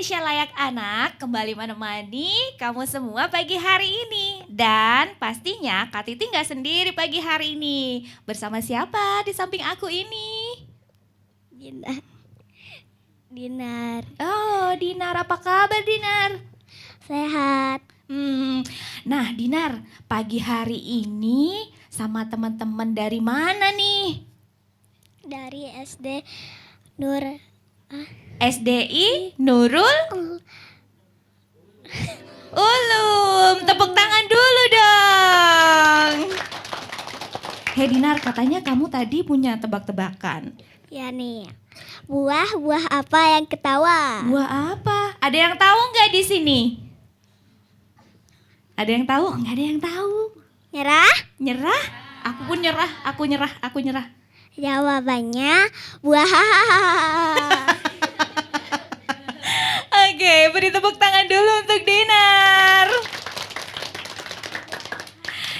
Indonesia Layak Anak kembali menemani kamu semua pagi hari ini. Dan pastinya Kak Titi nggak sendiri pagi hari ini. Bersama siapa di samping aku ini? Dinar. Oh, Dinar, apa kabar Dinar? Sehat. Nah Dinar, pagi hari ini sama teman-teman dari mana nih? Dari SD Nur. SDI Nurul Ulum. Tepuk tangan dulu dong. Hei Dinar, katanya kamu tadi punya tebak-tebakan. Ya nih. Buah apa yang ketawa? Buah apa? Ada yang tahu nggak di sini? Ada yang tahu? Nggak ada yang tahu. Nyerah? Nyerah? Aku pun nyerah. Aku nyerah. Jawabannya buah. Oke, beri tepuk tangan dulu untuk Dinar.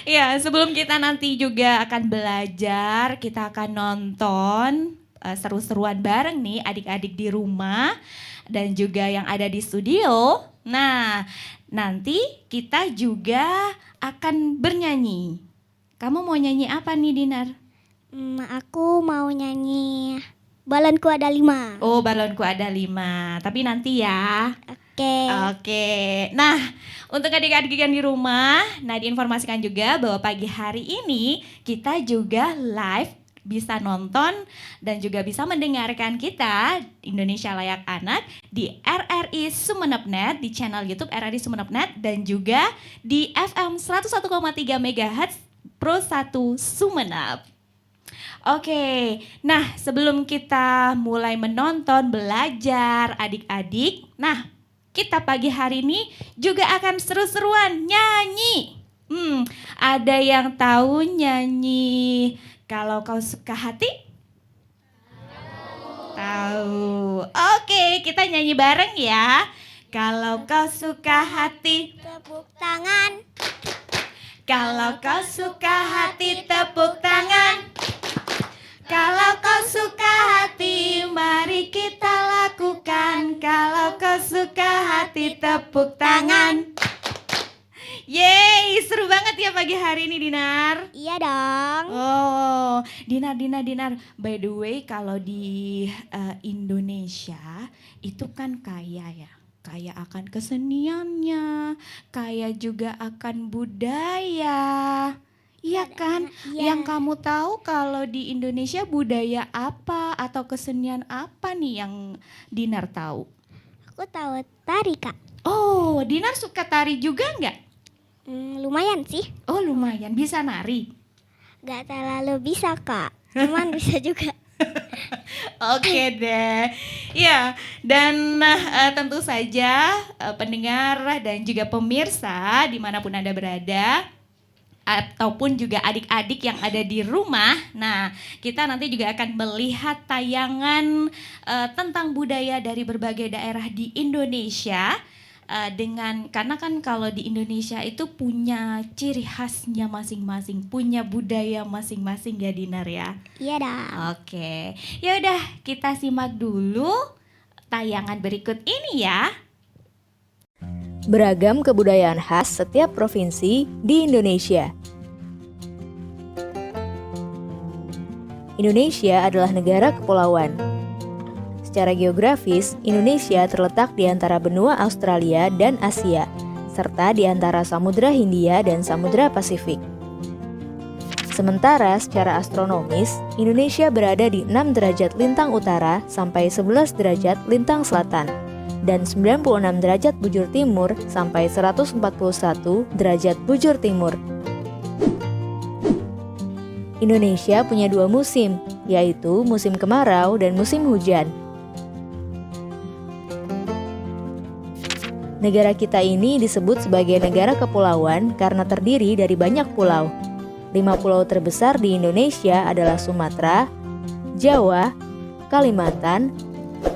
Ya, sebelum kita nanti juga akan belajar, kita akan nonton seru-seruan bareng nih adik-adik di rumah dan juga yang ada di studio. Nah, nanti kita juga akan bernyanyi. Kamu mau nyanyi apa nih Dinar? Aku mau nyanyi Balonku Ada 5. Oh, balonku ada 5. Tapi nanti ya. Oke. Nah, untuk adik-adik yang di rumah, nah diinformasikan juga bahwa pagi hari ini kita juga live bisa nonton dan juga bisa mendengarkan kita Indonesia Layak Anak di RRI Sumeneb.net, di channel YouTube RRI Sumeneb.net dan juga di FM 101,3 MHz Pro 1 Sumeneb. Oke, nah sebelum kita mulai menonton, belajar adik-adik, nah kita pagi hari ini juga akan seru-seruan nyanyi. Ada yang tahu nyanyi Kalau Kau Suka Hati? Tahu. Oke, kita nyanyi bareng ya. Kalau kau suka hati, Tepuk tangan. kalau kau suka hati tepuk tangan. Kalau kau suka hati, mari kita lakukan. Kalau kau suka hati, tepuk tangan. Yeay, seru banget ya pagi hari ini Dinar. Iya dong. Oh, Dinar. By the way, kalau di Indonesia itu kan kaya ya. Kaya akan keseniannya, kaya juga akan budaya. Iya kan? Iya. Yang kamu tahu kalau di Indonesia budaya apa atau kesenian apa nih yang Dinar tahu? Aku tahu tari, Kak. Oh, Dinar suka tari juga nggak? Lumayan sih. Oh, lumayan. Bisa nari? Gak terlalu bisa, Kak. Cuman bisa juga. Oke deh. Ya, dan tentu saja pendengar dan juga pemirsa dimanapun Anda berada, ataupun juga adik-adik yang ada di rumah. Nah, kita nanti juga akan melihat tayangan tentang budaya dari berbagai daerah di Indonesia. Karena kan kalau di Indonesia itu punya ciri khasnya masing-masing, punya budaya masing-masing ya Dinar ya. Iya dah. Oke, ya udah kita simak dulu tayangan berikut ini ya. Beragam kebudayaan khas setiap provinsi di Indonesia. Indonesia adalah negara kepulauan. Secara geografis, Indonesia terletak di antara benua Australia dan Asia, serta di antara Samudra Hindia dan Samudra Pasifik. Sementara secara astronomis, Indonesia berada di 6 derajat lintang utara sampai 11 derajat lintang selatan, dan 96 derajat bujur timur sampai 141 derajat bujur timur. Indonesia punya 2 musim, yaitu musim kemarau dan musim hujan. Negara kita ini disebut sebagai negara kepulauan karena terdiri dari banyak pulau. 5 pulau terbesar di Indonesia adalah Sumatera, Jawa, Kalimantan,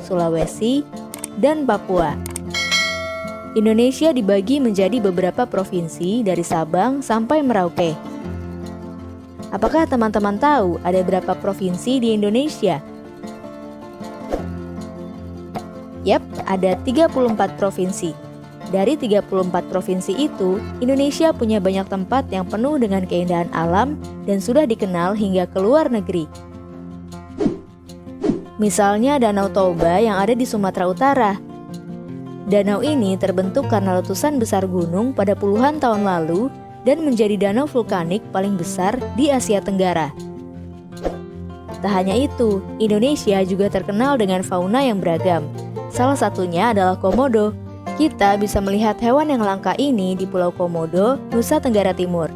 Sulawesi, dan Papua. Indonesia dibagi menjadi beberapa provinsi dari Sabang sampai Merauke. Apakah teman-teman tahu ada berapa provinsi di Indonesia? Yap, ada 34 provinsi. Dari 34 provinsi itu, Indonesia punya banyak tempat yang penuh dengan keindahan alam dan sudah dikenal hingga ke luar negeri. Misalnya Danau Toba yang ada di Sumatera Utara. Danau ini terbentuk karena letusan besar gunung pada puluhan tahun lalu dan menjadi danau vulkanik paling besar di Asia Tenggara. Tak hanya itu, Indonesia juga terkenal dengan fauna yang beragam. Salah satunya adalah komodo. Kita bisa melihat hewan yang langka ini di Pulau Komodo, Nusa Tenggara Timur.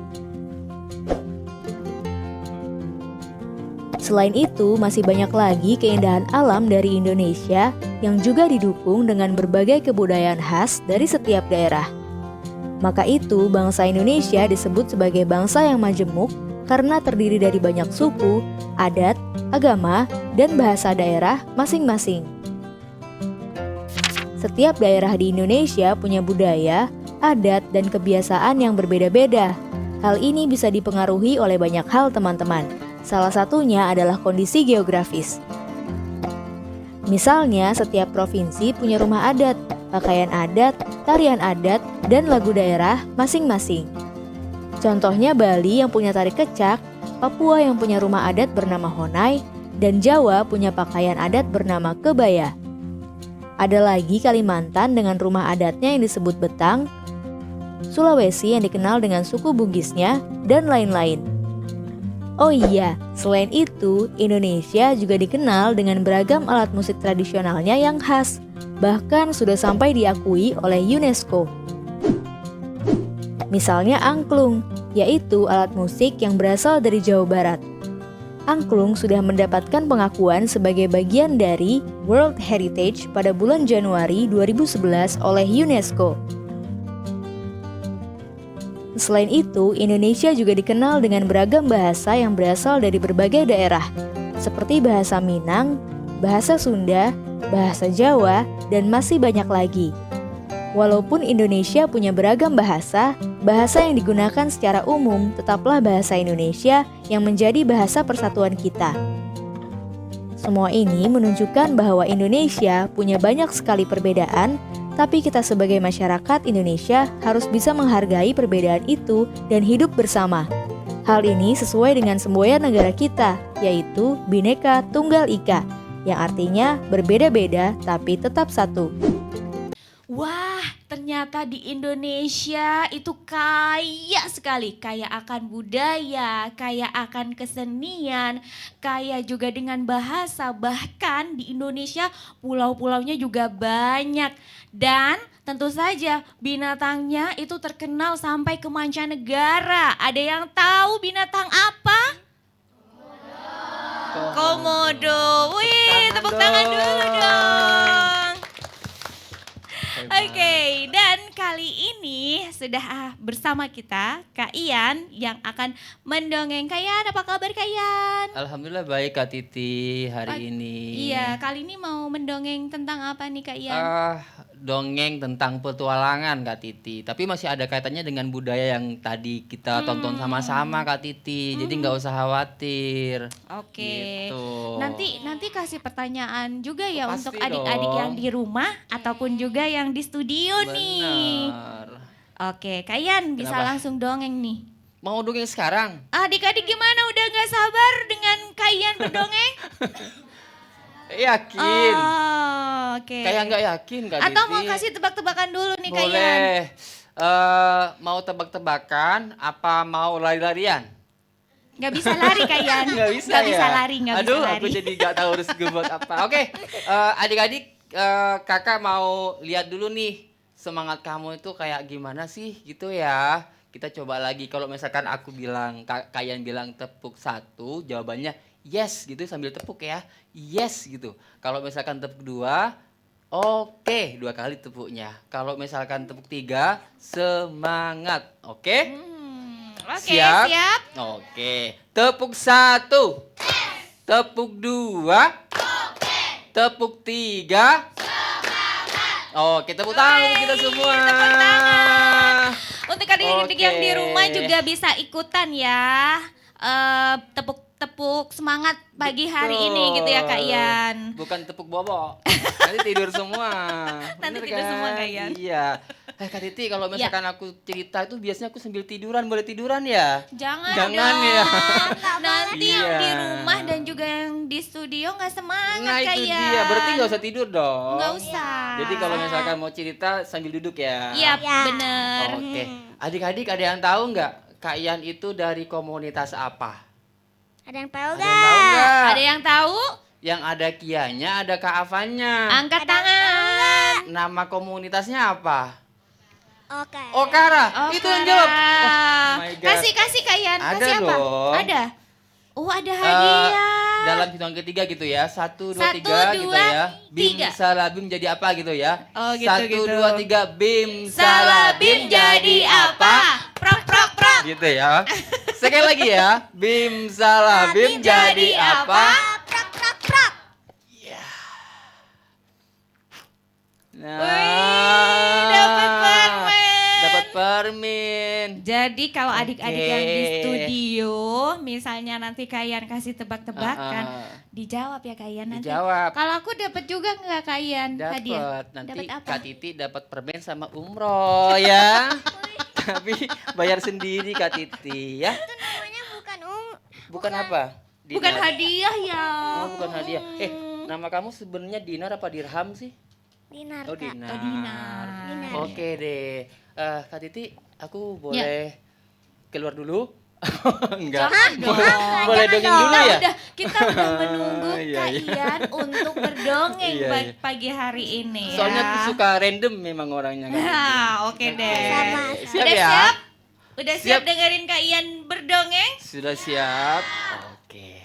Selain itu, masih banyak lagi keindahan alam dari Indonesia yang juga didukung dengan berbagai kebudayaan khas dari setiap daerah. Maka itu, bangsa Indonesia disebut sebagai bangsa yang majemuk karena terdiri dari banyak suku, adat, agama, dan bahasa daerah masing-masing. Setiap daerah di Indonesia punya budaya, adat, dan kebiasaan yang berbeda-beda. Hal ini bisa dipengaruhi oleh banyak hal, teman-teman. Salah satunya adalah kondisi geografis. Misalnya, setiap provinsi punya rumah adat, pakaian adat, tarian adat, dan lagu daerah masing-masing. Contohnya Bali yang punya tari kecak, Papua yang punya rumah adat bernama Honai, dan Jawa punya pakaian adat bernama kebaya. Ada lagi Kalimantan dengan rumah adatnya yang disebut Betang, Sulawesi yang dikenal dengan suku Bugisnya, dan lain-lain. Oh iya, selain itu, Indonesia juga dikenal dengan beragam alat musik tradisionalnya yang khas, bahkan sudah sampai diakui oleh UNESCO. Misalnya angklung, yaitu alat musik yang berasal dari Jawa Barat. Angklung sudah mendapatkan pengakuan sebagai bagian dari World Heritage pada bulan Januari 2011 oleh UNESCO. Selain itu, Indonesia juga dikenal dengan beragam bahasa yang berasal dari berbagai daerah, seperti bahasa Minang, bahasa Sunda, bahasa Jawa, dan masih banyak lagi. Walaupun Indonesia punya beragam bahasa, bahasa yang digunakan secara umum tetaplah bahasa Indonesia yang menjadi bahasa persatuan kita. Semua ini menunjukkan bahwa Indonesia punya banyak sekali perbedaan, tapi kita sebagai masyarakat Indonesia harus bisa menghargai perbedaan itu dan hidup bersama. Hal ini sesuai dengan semboyan negara kita, yaitu Bhinneka Tunggal Ika, yang artinya berbeda-beda tapi tetap satu. Wah, ternyata di Indonesia itu kaya sekali, kaya akan budaya, kaya akan kesenian, kaya juga dengan bahasa, bahkan di Indonesia pulau-pulaunya juga banyak. Dan tentu saja binatangnya itu terkenal sampai ke mancanegara. Ada yang tahu binatang apa? Komodo. Wih, tepuk tangan dulu dong. Oke, dan kali ini sudah bersama kita Kak Ian yang akan mendongeng. Kak Ian, apa kabar Kak Ian? Alhamdulillah baik Kak Titi hari ini. Iya, kali ini mau mendongeng tentang apa nih Kak Ian? Dongeng tentang petualangan Kak Titi. Tapi masih ada kaitannya dengan budaya yang tadi kita tonton sama-sama Kak Titi. Jadi nggak usah khawatir. Oke. Gitu. Nanti kasih pertanyaan juga ya Pasti untuk adik-adik dong. yang di rumah ataupun juga yang di studio nih. Benar. Oke, Kak Ian bisa Kenapa? langsung dongeng nih. Mau dongeng sekarang? Adik-adik gimana, udah gak sabar dengan Kak Ian berdongeng? Yakin? Oh, oke. Kayak nggak yakin Kak Titi? Atau mau kasih tebak-tebakan dulu nih Kak Ian? Boleh. Mau tebak-tebakan apa mau lari-larian? Gak bisa lari Kak Ian. Nggak bisa Gak ya? bisa lari, gak Aduh, bisa lari. aku jadi nggak tahu harus buat apa. Oke, adik-adik, kakak mau lihat dulu nih semangat kamu itu kayak gimana sih gitu ya. Kita coba lagi. Kalau misalkan aku bilang, kalian bilang tepuk 1, jawabannya yes gitu sambil tepuk ya. Yes gitu. Kalau misalkan tepuk 2, oke, 2 kali tepuknya. Kalau misalkan tepuk 3, semangat. Oke? Oke, siap. Oke. Tepuk 1. Tepuk 2. Tepuk 3. Oke, tepuk tangan untuk kita semua. Tepuk tangan. Untuk adik-adik Oke. yang di rumah juga bisa ikutan ya. Tepuk tepuk semangat pagi hari ini gitu ya Kak Ian. Bukan tepuk bobok. Nanti tidur semua. Nanti Bener tidur semua, Kak Ian. Iya. Kak Titi, kalau misalkan aku cerita itu biasanya aku sambil tiduran, boleh tiduran ya? Jangan Jangan dong. ya. Nanti Iya. yang di rumah dan juga yang di studio nggak semangat Nah Kak itu Ian. dia, berarti nggak usah tidur dong. Nggak usah. Jadi kalau misalkan mau cerita sambil duduk ya. Iya Ya. bener. Oke. Adik-adik ada yang tahu nggak Kak Ian itu dari komunitas apa? Ada yang tahu Ada yang tahu gak? nggak? Ada yang tahu? Yang ada Kianya, ada Kak Avannya. Angkat tangan. Nama komunitasnya apa? Oke. Okara. Itu yang jawab. Oh my God. Kasih Kak Ian. Ada Kasih apa? dong. Ada. Oh ada hadiah. Dalam hitungan ketiga gitu ya. 1, 2, 3 1, gitu 2, ya. Bim 3. salabim jadi apa gitu ya. Oh, gitu, 1, gitu. 2, 3 bim Salabim jadi apa? Prok prok prok. Gitu ya. Sekali lagi ya. Bim salabim jadi apa? Prak prak prak. Nah, dapat permen. Dapat permen. Jadi kalau adik-adik yang di Oke. studio, misalnya nanti Kak Ian kasih tebak-tebakan, dijawab ya Kak Ian nanti. Dijawab. Kalau aku dapat juga nggak Kak Ian hadiah? Dapat. Nanti Dapat apa? Kak Titi dapat permen sama umroh ya. Tapi bayar sendiri Kak Titi ya. Itu namanya bukan Bukan apa? Bukan Dinar. hadiah ya. Oh, bukan hadiah. Nama kamu sebenarnya Dinar apa Dirham sih? dinar Oh, Kak. Dinar. Oh, Dinar. Dinar. Oke deh. Kak Titi, aku Ya. boleh keluar dulu? Enggak. Jangan dong. Boleh dongeng dulu Kita ya? udah kita udah menunggu Iya, Kak iya. Ian untuk berdongeng Iya, iya. pagi hari ini Soalnya ya. aku suka random memang orangnya. Kak Titi. Nah, oke deh. Sama. Siap Udah ya? siap? Udah siap Siap. dengerin Kak Ian berdongeng? Sudah siap? Oke.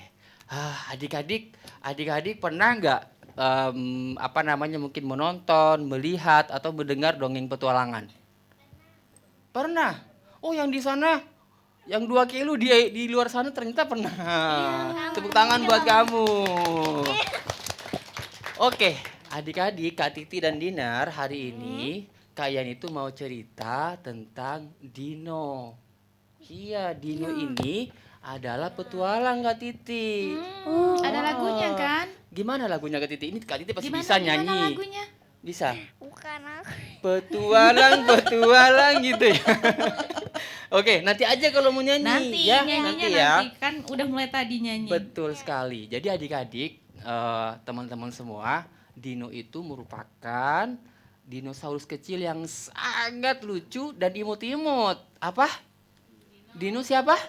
Adik-adik pernah nggak mungkin menonton, melihat atau mendengar dongeng petualangan? Pernah. Oh, yang di sana, yang 2 kilo di luar sana ternyata pernah. Tepuk tangan buat kamu. Oke, adik-adik, Kak Titi dan Dinar, hari ini Kak Ian itu mau cerita tentang Dino. Iya, Dino ini adalah petualang Kak Titi. Ada lagunya kan? Gimana lagunya Kak Titi? Ini Kak Titi pasti Gimana, bisa gimana nyanyi. lagunya? Bisa. Bukan aku. Petualang gitu ya. Oke, nanti aja kalau mau nyanyi Nanti ya. nyanyinya Nanti ya. kan udah mulai tadi nyanyi. Betul sekali. Jadi adik-adik, teman-teman semua, Dino itu merupakan dinosaurus kecil yang sangat lucu dan imut-imut. Apa? Dino siapa?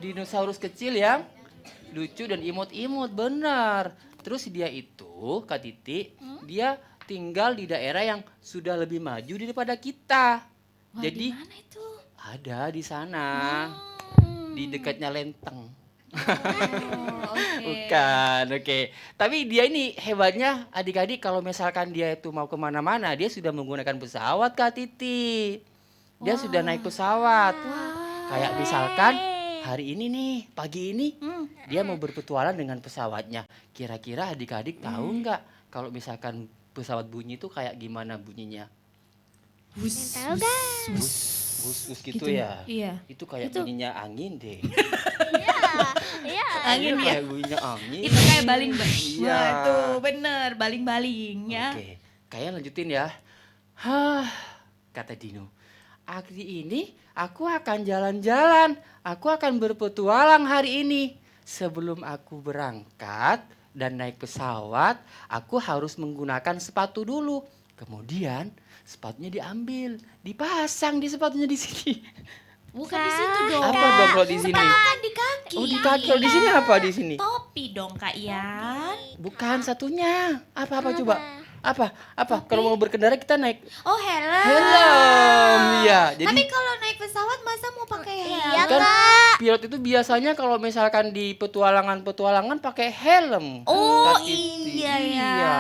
Dinosaurus kecil yang lucu dan imut-imut, benar. Terus dia itu, Kak Titi, dia tinggal di daerah yang sudah lebih maju daripada kita. Wah, Jadi di mana itu? ada di sana, di dekatnya Lenteng. Oh, oke. Bukan, oke. Tapi dia ini hebatnya adik-adik kalau misalkan dia itu mau kemana-mana, dia sudah menggunakan pesawat Kak Titi. Dia sudah naik pesawat. Kayak misalkan hari ini nih, pagi ini, dia mau berpetualang dengan pesawatnya. Kira-kira adik-adik tahu nggak kalau misalkan pesawat bunyi itu kayak gimana bunyinya? Tahu gak? Bus gitu, Gitu. ya? Iya. Itu kayak Itu. bunyinya angin deh. Iya. Angin Itu ya. kayak bunyinya angin. Itu kayak baling-baling. Iya. Wah, tuh bener baling-baling ya. Oke, kalian lanjutin ya. Hah, kata Dino. Hari ini aku akan jalan-jalan. Aku akan berpetualang hari ini. Sebelum aku berangkat dan naik pesawat, aku harus menggunakan sepatu dulu. Kemudian sepatunya diambil, dipasang di sepatunya di sini. Bukan di situ dong. Apa dong kalau di sini? Kan di kaki. Oh, di kaki. Kalau di sini apa di sini? Topi dong Kak Ian. Bukan satunya. Apa coba? Apa? Kalau mau berkendara kita naik Oh helm. helm. Iya, jadi Tapi kalau naik pesawat masa mau pakai helm? Iya kan Kak. pilot itu biasanya kalau misalkan di petualangan pakai helm. Oh Kak Titi. iya ya. Iya.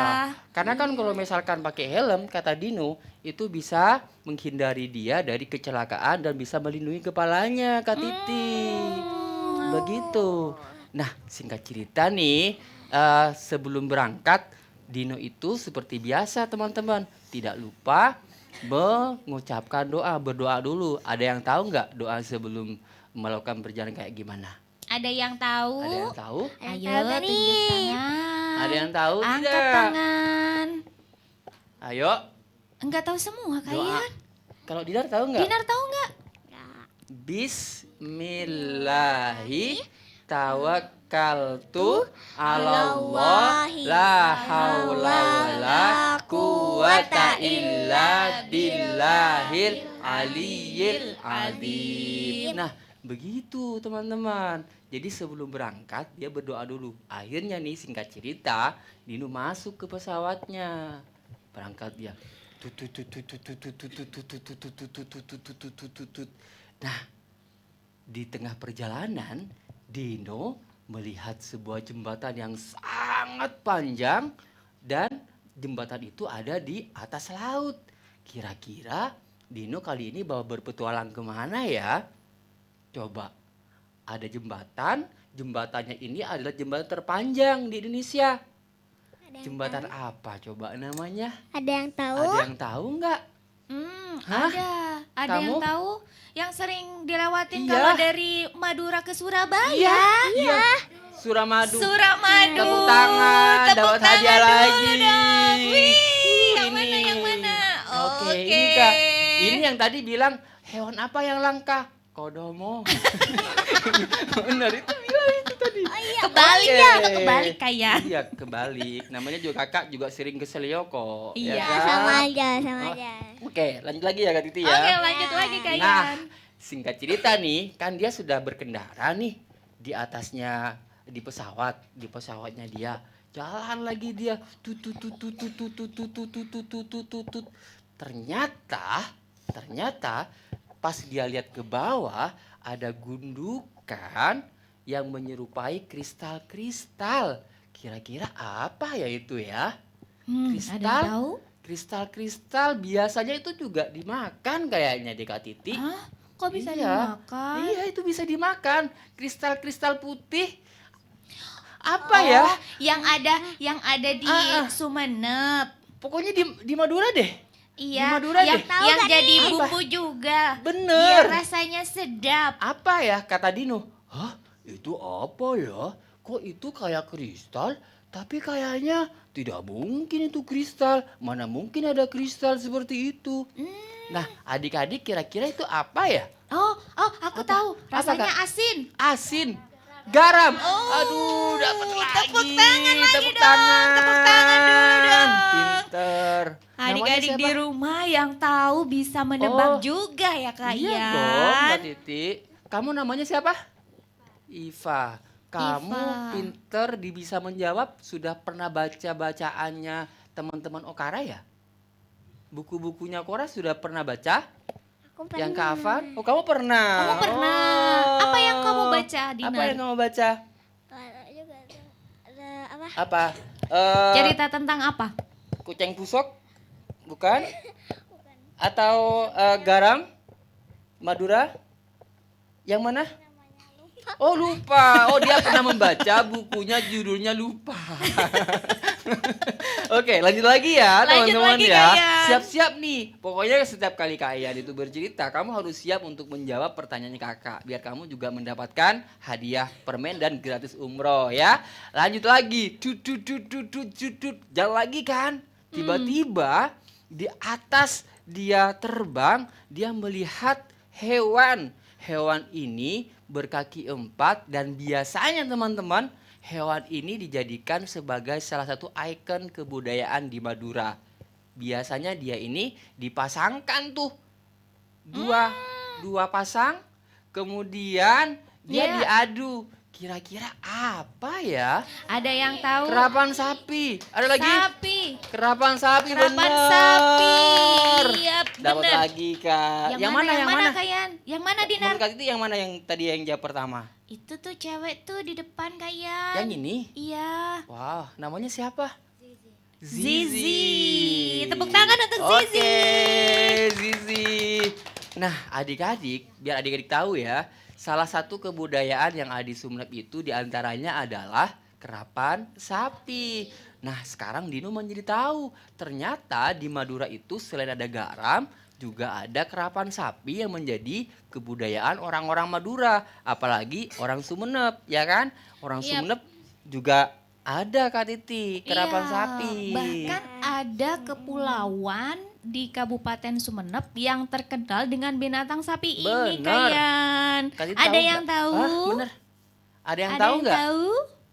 Karena kan kalau misalkan pakai helm, kata Dino, itu bisa menghindari dia dari kecelakaan dan bisa melindungi kepalanya, Kak Titi. Begitu. Nah, singkat cerita nih, sebelum berangkat, Dino itu seperti biasa teman-teman, tidak lupa mengucapkan doa, berdoa dulu. Ada yang tahu nggak doa sebelum melakukan perjalanan kayak gimana? Ada yang tahu? Ada yang tahu? Ayo tahu gak tunjuk nih? tangan. Ada yang tahu Angkat tidak? tangan. Ayo. Enggak tahu semua Doa. kalian. Kalau Dinar tahu nggak? Dinar tahu nggak? Bismillahi tawakkaltu ala Allah la haula wala quwata illa billahil aliyil azim. Nah, begitu teman-teman. Jadi sebelum berangkat dia berdoa dulu. Akhirnya nih singkat cerita, Dino masuk ke pesawatnya. Berangkat dia. Nah, di tengah perjalanan, Dino melihat sebuah jembatan yang sangat panjang dan jembatan itu ada di atas laut. Kira-kira Dino kali ini bawa berpetualang kemana ya? Coba, ada jembatan, jembatannya ini adalah jembatan terpanjang di Indonesia. Jembatan apa coba namanya? Ada yang tahu? Ada yang tahu nggak? Hah? Ada Kamu? yang tahu yang sering dilewatin Iya. kalau dari Madura ke Surabaya. Iya. Suramadu. Suramadu. Tepuk tangan, Tepuk dapat tangan hadiah dulu lagi. dong. Wih, yang Ini. mana yang mana? Oke, ini Kak. Ini yang tadi bilang hewan apa yang langka? Kodomo. Benar itu bilang itu tadi. Kebalik Oke. ya, atau kebalik kayak. Iya, kebalik. Namanya juga kakak juga sering kesel kok. Iya. kan? Sama aja, sama Oh, aja. Oke, lanjut lagi ya Kak Titi ya. Oke, lanjut lagi kalian. Nah, singkat cerita nih, kan dia sudah berkendara nih di atasnya di pesawatnya dia. Jalan lagi dia. Tut. Ternyata pas dia lihat ke bawah ada gundukan yang menyerupai kristal-kristal. Kira-kira apa ya itu ya? Ada Kristal? yang tahu? Kristal-kristal biasanya itu juga dimakan kayaknya di Kak Titi. Hah? Kok bisa Iya. dimakan? Iya, itu bisa dimakan. Kristal-kristal putih. Apa ya? Yang ada di Sumenep. Pokoknya di Madura deh. Iya, Di Madura yang, deh. yang Tahu jadi nih? bumbu juga. Bener. Biar rasanya sedap. Apa ya kata Dino? Hah? Itu apa ya? Kok itu kayak kristal? Tapi kayaknya tidak mungkin itu kristal. Mana mungkin ada kristal seperti itu? Nah, adik-adik kira-kira itu apa ya? Oh, aku tahu. Apa, Rasanya Kak? asin. Asin. Garam. Oh, Aduh, dapat lagi. tepuk tangan lagi Tepuk dong, tangan. tepuk tangan dulu dong. Pinter. Adik-adik Namanya di siapa? rumah yang tahu bisa menebak Oh, juga ya Kak Iya Ian. dong, Mbak Titi. Kamu namanya siapa? Iva. Kamu Iva. pinter bisa menjawab. Sudah pernah baca bacaannya teman-teman Okara ya? Buku-bukunya Okara sudah pernah baca? Aku Yang pernah. Kafan? Oh, kamu pernah. Kamu pernah. Oh. Apa yang kamu baca, Dinar? Apa yang kamu baca? Ada juga tuh. Ada apa? Apa? Cerita tentang apa? Kucing pusok? Bukan? Atau garam? Madura? Yang mana? Oh, lupa. Oh, dia pernah membaca bukunya judulnya lupa. Oke, lanjut lagi ya Lanjut teman-teman lagi, ya. Kak Ian. Siap-siap nih. Pokoknya setiap kali Kak Ian itu bercerita, kamu harus siap untuk menjawab pertanyaannya Kakak. Biar kamu juga mendapatkan hadiah permen dan gratis umroh ya. Lanjut lagi. Jalan lagi kan. Tiba-tiba di atas dia terbang, dia melihat hewan. Hewan ini berkaki 4 dan biasanya teman-teman hewan ini dijadikan sebagai salah satu ikon kebudayaan di Madura. Biasanya dia ini dipasangkan tuh dua pasang, kemudian dia Iya. diadu. Kira-kira apa ya? Ada yang tahu? Kerapan sapi. Ada lagi? Sapi. Kerapan sapi. Kerapan bener. sapi. Iya, Dapat bener. lagi Kak. Yang mana Kak Ian? Yang mana Dinar? Menurut Kak itu yang mana yang tadi yang jawab pertama? Itu tuh cewek tuh di depan Kak Ian. Yang ini? Iya. Wow, namanya siapa? Zizi. Tepuk tangan untuk Zizi. Oke, Zizi. Nah, adik-adik, biar adik-adik tahu ya, salah satu kebudayaan yang ada di Sumenep itu diantaranya adalah kerapan sapi. Nah, sekarang Dino menjadi tahu, ternyata di Madura itu selain ada garam, juga ada kerapan sapi yang menjadi kebudayaan orang-orang Madura, apalagi orang Sumeneb, ya kan? Orang Iya. Sumeneb juga ada Kak Titi, kerapan Iya, sapi. bahkan ada kepulauan di Kabupaten Sumeneb yang terkenal dengan binatang sapi ini, Bener. Kayan. Kak Titi Ada tahu yang nggak? tahu? Hah, bener. Ada yang Ada tahu yang nggak? tahu?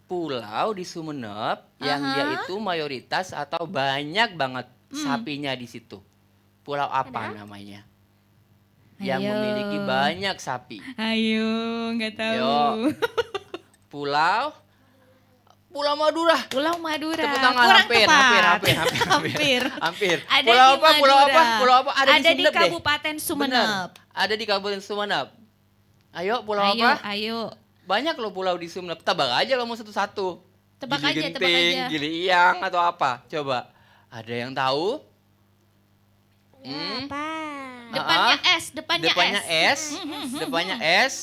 Pulau di Sumeneb yang dia itu mayoritas atau banyak banget sapinya di situ. Pulau apa namanya? Yang Ayo. memiliki banyak sapi. Ayo, nggak tahu. Ayo. Pulau Madura. Pulau Madura. Tepuk tangan. Kurang Hampir. Hampir. Ada Pulau di apa? Pulau Madura. apa? Pulau apa? Ada di Ada di Sumeneb deh. Kabupaten Sumeneb. Benar. Ada di Kabupaten Sumeneb. Ayo, pulau Ayo, apa? ayo. Banyak loh pulau di Sumeneb. Tebak aja kamu satu-satu. Tebak Gili aja, tebak Genting, aja. Gili Iyang atau apa? Coba. Ada yang tahu? Apa? Depannya S, depannya S. Depannya S.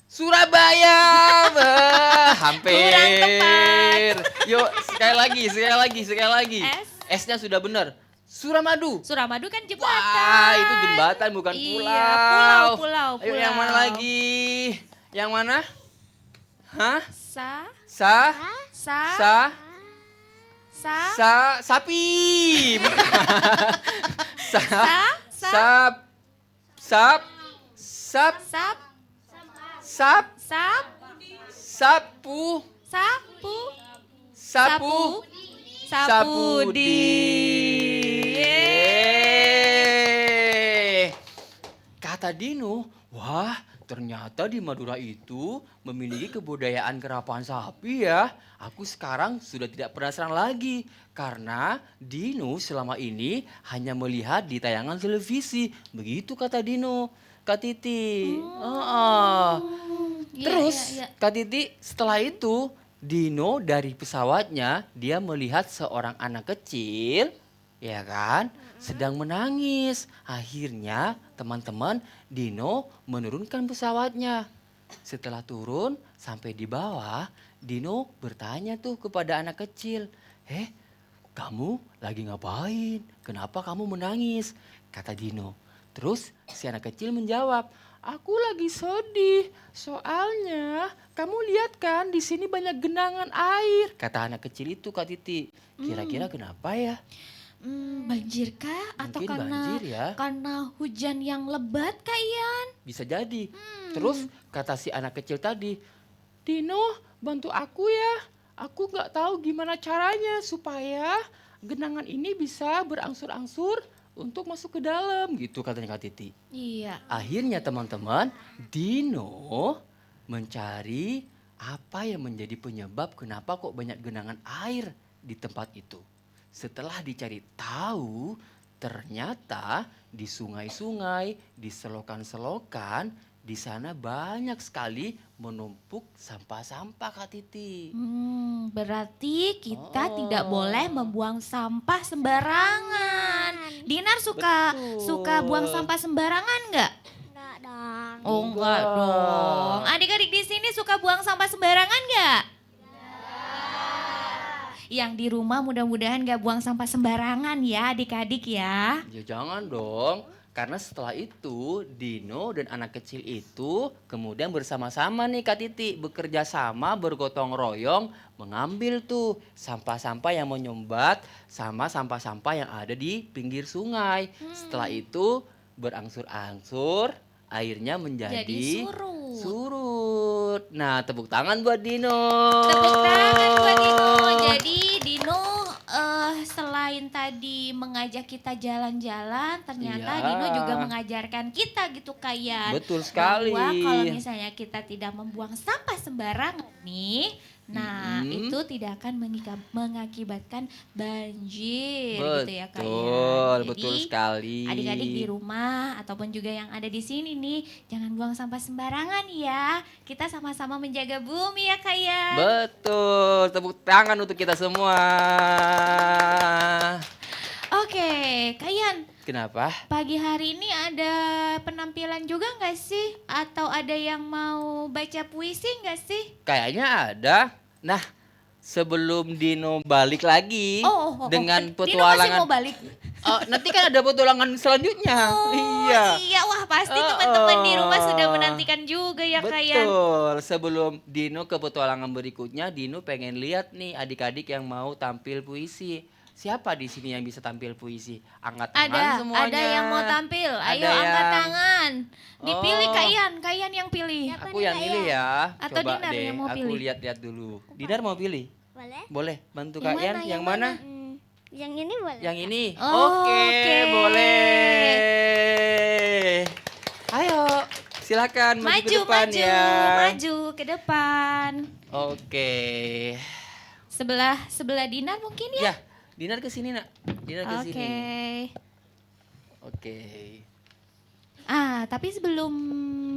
Surabaya. Hampir. Kurang tepat. Yuk, sekali lagi. S. S-nya sudah benar. Suramadu. Suramadu kan jembatan. Wah, itu jembatan bukan pulau. Iya, pulau. Ayo yang mana lagi? Yang mana? Hah? Sa. Sapi. Sap. Sapu. Sapudi. Kata Dino, wah ternyata di Madura itu memiliki kebudayaan kerapan sapi ya. Aku sekarang sudah tidak penasaran lagi karena Dino selama ini hanya melihat di tayangan televisi. Begitu kata Dino, Kak Titi. Terus Kak Titi setelah itu Dino dari pesawatnya dia melihat seorang anak kecil, ya kan, sedang menangis. Akhirnya teman-teman Dino menurunkan pesawatnya. Setelah turun sampai di bawah, Dino bertanya tuh kepada anak kecil, kamu lagi ngapain? Kenapa kamu menangis? Kata Dino. Terus si anak kecil menjawab, aku lagi sedih. Soalnya kamu lihat kan di sini banyak genangan air. Kata anak kecil itu Kak Titi. Kira-kira kenapa ya? Banjir kah? Atau Mungkin banjir ya. karena hujan yang lebat Kak Ian? Bisa jadi. Terus kata si anak kecil tadi, Dino bantu aku ya. Aku nggak tahu gimana caranya supaya genangan ini bisa berangsur-angsur untuk masuk ke dalam gitu katanya Kak Titi. Iya. Akhirnya teman-teman, Dino mencari apa yang menjadi penyebab kenapa kok banyak genangan air di tempat itu. Setelah dicari tahu, ternyata di sungai-sungai, di selokan-selokan, di sana banyak sekali menumpuk sampah-sampah Kak Titi. Berarti kita tidak boleh membuang sampah sembarangan. Dinar suka buang sampah sembarangan nggak? Enggak dong. Oh enggak dong. Adik-adik di sini suka buang sampah sembarangan nggak? Yang di rumah mudah-mudahan nggak buang sampah sembarangan ya adik-adik ya. Ya jangan dong. Karena setelah itu Dino dan anak kecil itu kemudian bersama-sama nih Kak Titi bekerja sama bergotong royong mengambil tuh sampah-sampah yang menyumbat sama sampah-sampah yang ada di pinggir sungai. Setelah itu berangsur-angsur airnya menjadi Jadi surut. Nah, tepuk tangan buat Dino. Tepuk tangan buat Dino. Jadi Dino selain tadi mengajak kita jalan-jalan, ternyata Iya. Dino juga mengajarkan kita gitu kayak Betul sekali. bahwa kalau misalnya kita tidak membuang sampah sembarangan nih, nah itu tidak akan mengakibatkan banjir gitu ya Kak Betul, Jadi, betul sekali. adik-adik di rumah ataupun juga yang ada di sini nih, jangan buang sampah sembarangan ya. Kita sama-sama menjaga bumi ya Kak ya. Betul, tepuk tangan untuk kita semua. Oke, Kak Yan, Kenapa? pagi hari ini ada penampilan juga nggak sih? Atau ada yang mau baca puisi nggak sih? Kayaknya ada. Nah, sebelum Dino balik lagi dengan Dino masih petualangan. mau balik. Nanti kan ada petualangan selanjutnya. Iya, wah pasti teman-teman di rumah sudah menantikan juga ya kalian. Betul. Sebelum Dino ke petualangan berikutnya, Dino pengen lihat nih adik-adik yang mau tampil puisi. Siapa di sini yang bisa tampil puisi? Angkat tangan semuanya. Ada yang mau tampil. Ayo Ada angkat yang- tangan. Dipilih Kaian yang pilih. Aku yang milih ya. Atau Coba Dinar deh, yang mau aku pilih? lihat-lihat dulu. Dinar mau pilih? Boleh? Boleh. Bantu Yang Kaian. mana, Yang mana? Yang ini boleh. Yang ini. Oke. Oke, boleh. Ayo, silakan maju ke depan ya. Maju ke depan. Oke. Sebelah Dinar mungkin ya? Ya, Dinar ke sini, Nak. Dinar ke Oke. sini. Oke. Tapi sebelum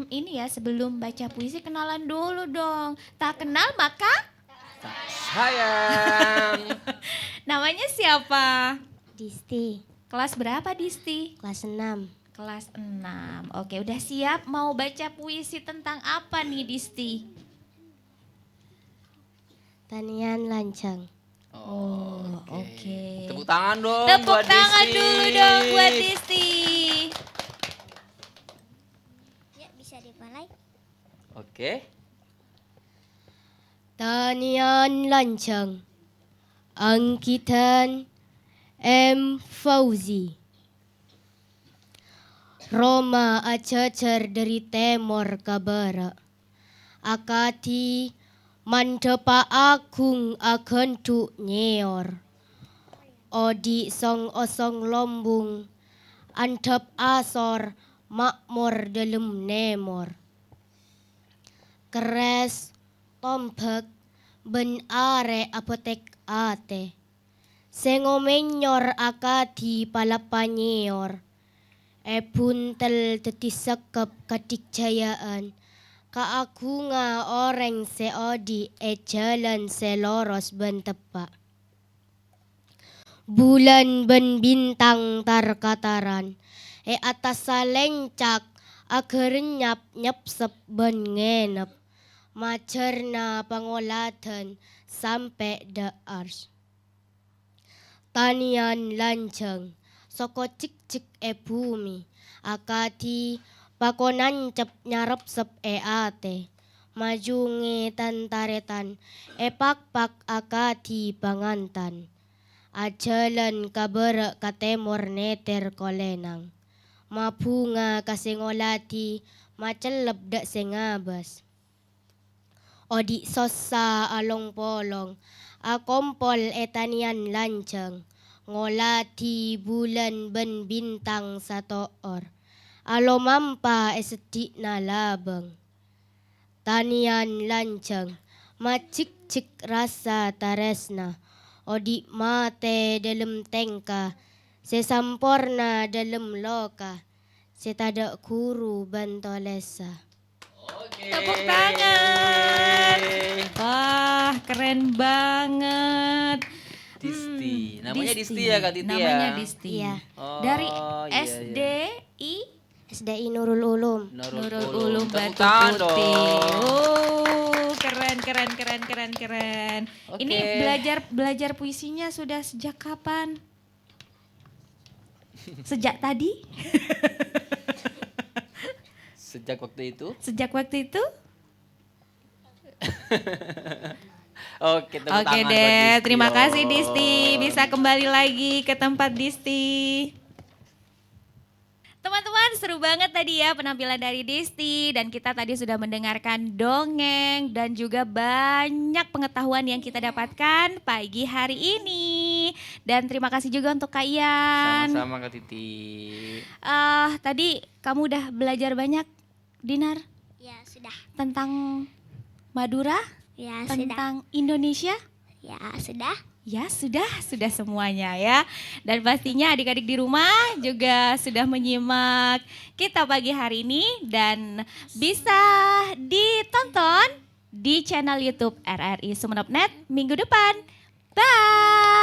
ini ya, sebelum baca puisi kenalan dulu dong. Tak kenal maka Sayang. namanya siapa? Disti, Kelas berapa Disti? kelas 6. Kelas 6. Oke, udah siap mau baca puisi tentang apa nih Disti? Tanian lancang. Oh, oke. Tepuk tangan dong Tepuk buat tangan Disti. dulu dong buat Disti. Ya, bisa dimulai. Oke. Tanian lancang. Angkitan M. Fauzi. Roma acacar dari temor ke barat. Akati mandepa agung akan tu nyeor. Odi song osong lombung. Antep asor makmur dalam nemor. Keres tompek ben are apotek ate. Sengomenyor akati palapanyor. Puntel tetisekep kadikjayaan. Kaagunga orang seodi jalan seloros ben tepak. Bulan ben bintang tarkataran. Atas salencak agar nyap nyepsep ben ngenep. Macerna pangolatan sampai daars. Tanian lancang. Soko cik-cik bumi. Akati pakonan cep nyarep sep ate. Maju ngetan taretan. Pak-pak akati pangantan. Ajalan kabera katemor neter kolenang. Mabunga kasengolati. Macelep dak sengabas. Odi sosa along polong. Akompol etanian lancang. Ngolati bulan ben bintang satoor. Alomampa eseti na labang. Tanian lancang. Macik-cik rasa taresna. Odi mate dalam tengka. Sesamporna dalam loka. Setada kuru bantolesa. Oke. Tepuk tangan. Wah, keren banget. Disti. Namanya Disti ya Kak Titi ya? Namanya Disti. Iya. Oh, Dari iya, SDI SDI Nurul Ulum. Nurul Ulum Tepuk Batu tangan Putih. dong. Oh, keren. Oke. Ini belajar puisinya sudah sejak kapan? Sejak tadi? Sejak waktu itu. Sejak waktu itu? Oke, tepuk Oke tangan buat deh, Disti. terima kasih Oh. Disti. Bisa kembali lagi ke tempat Disti. Teman-teman, seru banget tadi ya penampilan dari Disti. Dan kita tadi sudah mendengarkan dongeng dan juga banyak pengetahuan yang kita dapatkan pagi hari ini. Dan terima kasih juga untuk Kak Ian. Sama-sama Kak Titi. Tadi kamu udah belajar banyak, Dinar, Ya sudah. tentang Madura, Ya tentang Indonesia. Ya sudah. Ya sudah semuanya ya. Dan pastinya adik-adik di rumah juga sudah menyimak kita pagi hari ini. Dan bisa ditonton di channel YouTube RRI Sumeneb Net minggu depan. Bye!